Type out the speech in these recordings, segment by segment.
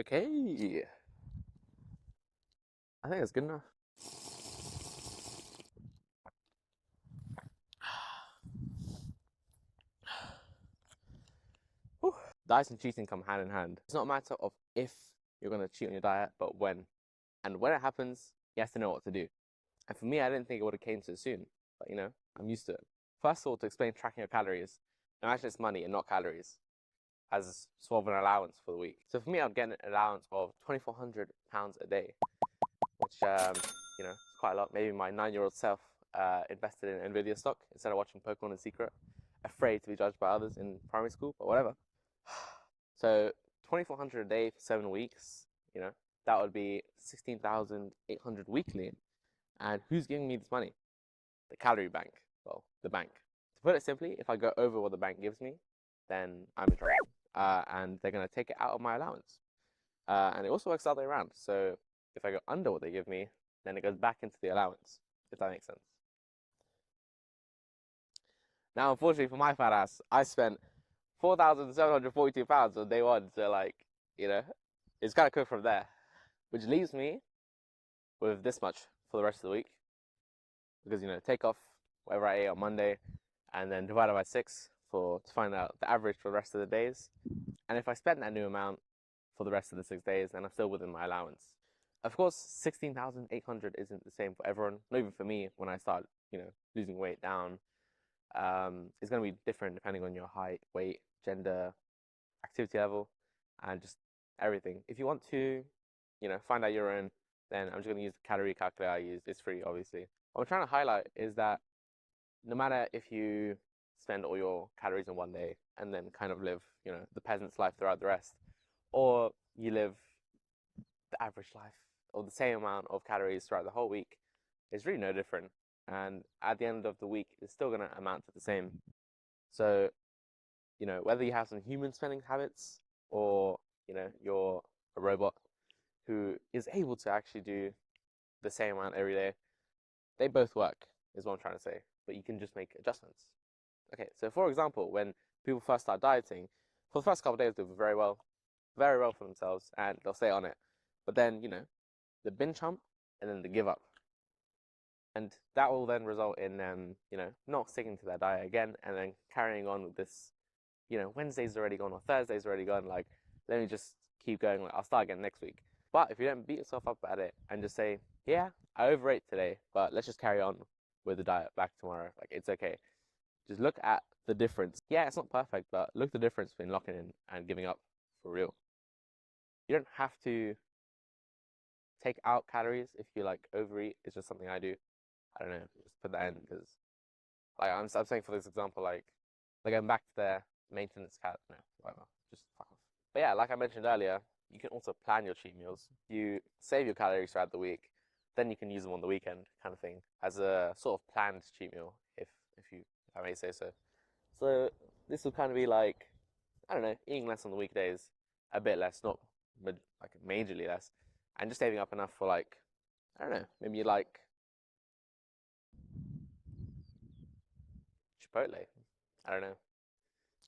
Okay, I think that's good enough. Whew. Diet and cheating come hand in hand. It's not a matter of if you're going to cheat on your diet, but when. And when it happens, you have to know what to do. And for me, I didn't think it would have came so soon, but I'm used to it. First of all, to explain tracking your calories, imagine it's money and not calories, as sort of an allowance for the week. So for me, I'd get an allowance of £2,400 a day, which is quite a lot. Maybe my 9-year-old self invested in Nvidia stock instead of watching Pokemon in secret, afraid to be judged by others in primary school, but whatever. So 2,400 a day for 7 weeks, that would be 16,800 weekly. And who's giving me this money? The calorie bank. Well, the bank. To put it simply, if I go over what the bank gives me, then I'm in trouble. And they're going to take it out of my allowance. And it also works the other way around. So if I go under what they give me, then it goes back into the allowance, if that makes sense. Now, unfortunately for my fat ass, I spent £4,742 on day one. So, it's kind of quick from there, which leaves me with this much for the rest of the week. Because, take off whatever I ate on Monday and then divide it by 6 to find out the average for the rest of the days. And if I spend that new amount for the rest of the 6 days, then I'm still within my allowance. Of course, 16,800 isn't the same for everyone, not even for me when I start, losing weight down. It's going to be different depending on your height, weight, gender, activity level, and just everything. If you want to, find out your own, then I'm just going to use the calorie calculator I use. It's free, obviously. What I'm trying to highlight is that no matter if you spend all your calories in one day and then kind of live, the peasant's life throughout the rest, or you live the average life or the same amount of calories throughout the whole week, it's really no different. And at the end of the week, it's still going to amount to the same. So, whether you have some human spending habits or, you're a robot who is able to actually do the same amount every day, they both work, is what I'm trying to say. But you can just make adjustments. Okay, so for example, when people first start dieting, for the first couple of days, they'll do very well for themselves, and they'll stay on it. But then, the binge hump and then the give up. And that will then result in them, not sticking to their diet again and then carrying on with this, Wednesday's already gone or Thursday's already gone. Like, let me just keep going. Like, I'll start again next week. But if you don't beat yourself up at it and just say, yeah, I overate today, but let's just carry on with the diet back tomorrow. Like, it's okay. Just look at the difference. Yeah, it's not perfect, but look at the difference between locking in and giving up for real. You don't have to take out calories if you overeat. It's just something I do. I don't know, just put that in because I'm saying for this example, going back to their maintenance no, whatever, just fuck off. But yeah, like I mentioned earlier, you can also plan your cheat meals. You save your calories throughout the week, then you can use them on the weekend, kind of thing, as a sort of planned cheat meal, if I may say so. So this will kind of be I don't know, eating less on the weekdays, a bit less, not majorly less, and just saving up enough for I don't know, maybe Chipotle. I don't know.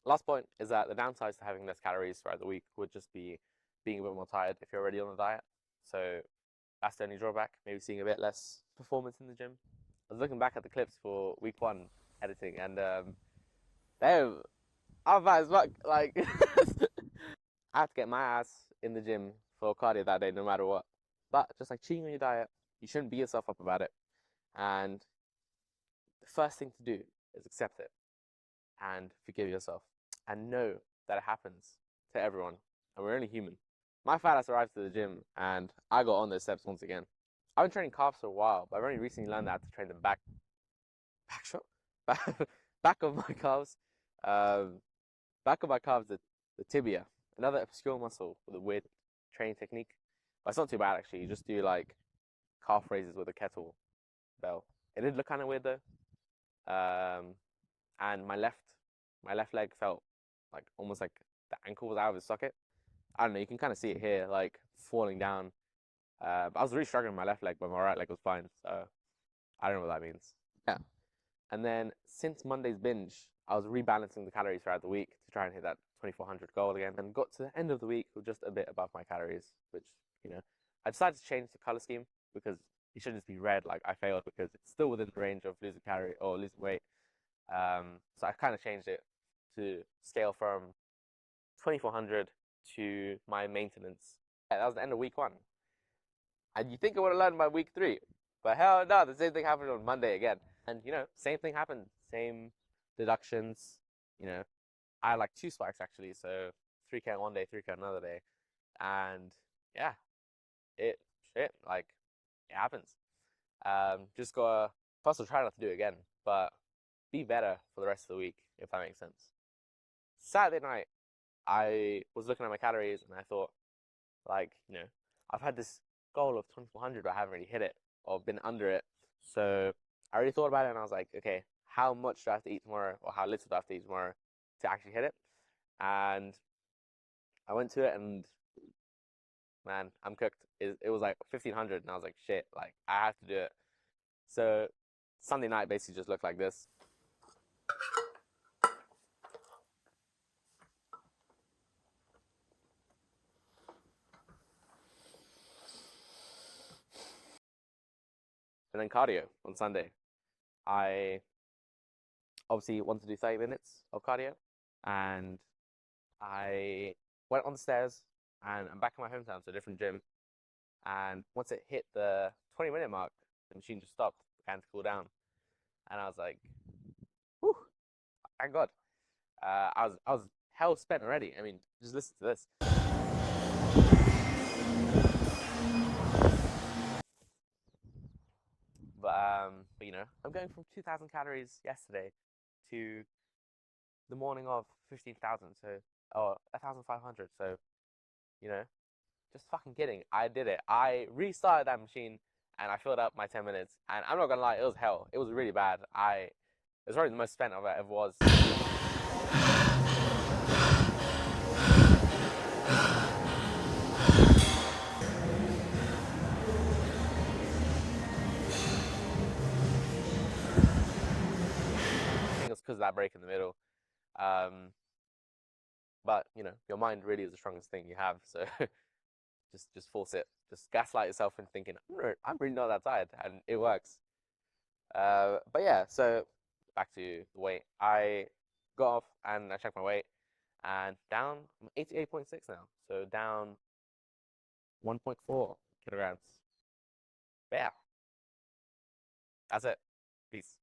Last point is that the downsides to having less calories throughout the week would just be being a bit more tired if you're already on a diet. So that's the only drawback. Maybe seeing a bit less performance in the gym. I was looking back at the clips for week 1 editing, and I'm fat as fuck. I had to get my ass in the gym for cardio that day, no matter what. But just cheating on your diet, you shouldn't beat yourself up about it. And the first thing to do is accept it and forgive yourself and know that it happens to everyone and we're only human. My fat ass arrived to the gym and I got on those steps once again. I've been training calves for a while, but I've only recently learned that I have to train the back shot, back of my calves, the tibia, another obscure muscle with a weird training technique. But it's not too bad actually. You just do calf raises with a kettle bell. It did look kind of weird though. And my left leg felt almost like the ankle was out of its socket. I don't know, you can kind of see it here, falling down. I was really struggling with my left leg, but my right leg was fine. So I don't know what that means. Yeah. And then since Monday's binge, I was rebalancing the calories throughout the week to try and hit that 2400 goal again, and got to the end of the week with just a bit above my calories, which, you know, I decided to change the color scheme because it shouldn't just be red like I failed, because it's still within the range of losing calorie or losing weight. So I kind of changed it to scale from 2400 to my maintenance. Yeah, that was the end of week 1. And you think I would have learned by week 3, but hell no, the same thing happened on Monday again. And, you know, same thing happened, same deductions. You know, I had like 2 spikes actually, so 3K one day, 3K another day. And yeah, it like it happens. Just gotta first of all try not to do it again, but be better for the rest of the week, if that makes sense. Saturday night, I was looking at my calories and I thought, like, you know, I've had this goal of 2400, but I haven't really hit it or been under it. So I really thought about it and I was like, okay, how much do I have to eat tomorrow, or how little do I have to eat tomorrow to actually hit it? And I went to it and man, I'm cooked. It was like 1500 and I was like, shit, like I have to do it. So Sunday night basically just looked like this. And then cardio on Sunday. I obviously wanted to do 30 minutes of cardio, and I went on the stairs, and I'm back in my hometown, so a different gym. And once it hit the 20-minute mark, the machine just stopped, began to cool down, and I was like, "Whew, thank God." I was hell spent already. I mean, just listen to this. But you know, I'm going from 2,000 calories yesterday to the morning of 15,000, so or 1,500. So you know, just fucking kidding. I did it. I restarted that machine and I filled up my 10 minutes. And I'm not gonna lie, it was hell. It was really bad. It was probably the most spent I've ever was. I think it's because of that break in the middle. Um, but you know, your mind really is the strongest thing you have. So just force it. Just gaslight yourself into thinking, I'm really not that tired, and it works. But yeah, so back to the weight. I got off and I checked my weight, and down, I'm 88.6 now. So down 1.4 kilograms. But yeah, that's it. Peace.